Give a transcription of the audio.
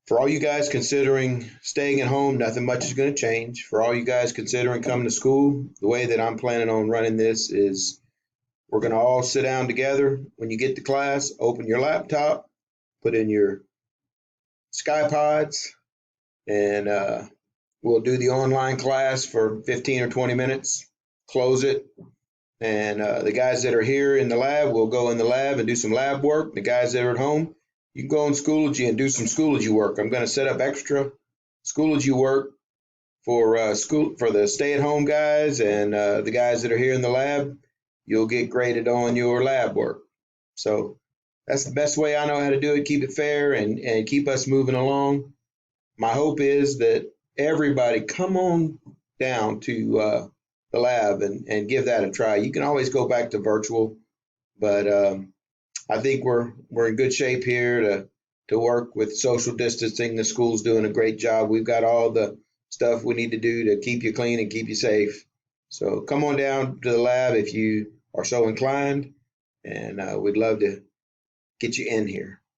For all you guys considering staying at home, nothing much is going to change. For all you guys considering coming to school, the way that I'm planning on running this is we're going to all sit down together. When you get to class, open your laptop, put in your SkyPods, and we'll do the online class for 15 or 20 minutes, close it, and the guys that are here in the lab will go in the lab and do some lab work. The guys that are at home, you can go in Schoology and do some Schoology work. I'm going to set up extra Schoology work for school for the stay-at-home guys and the guys that are here in the lab. You'll get graded on your lab work. So that's the best way I know how to do it. Keep it fair and keep us moving along. My hope is that everybody come on down to the lab and give that a try. You can always go back to virtual, but I think we're in good shape here to work with social distancing. The school's doing a great job. We've got all the stuff we need to do to keep you clean and keep you safe. So come on down to the lab if you are so inclined, and we'd love to get you in here.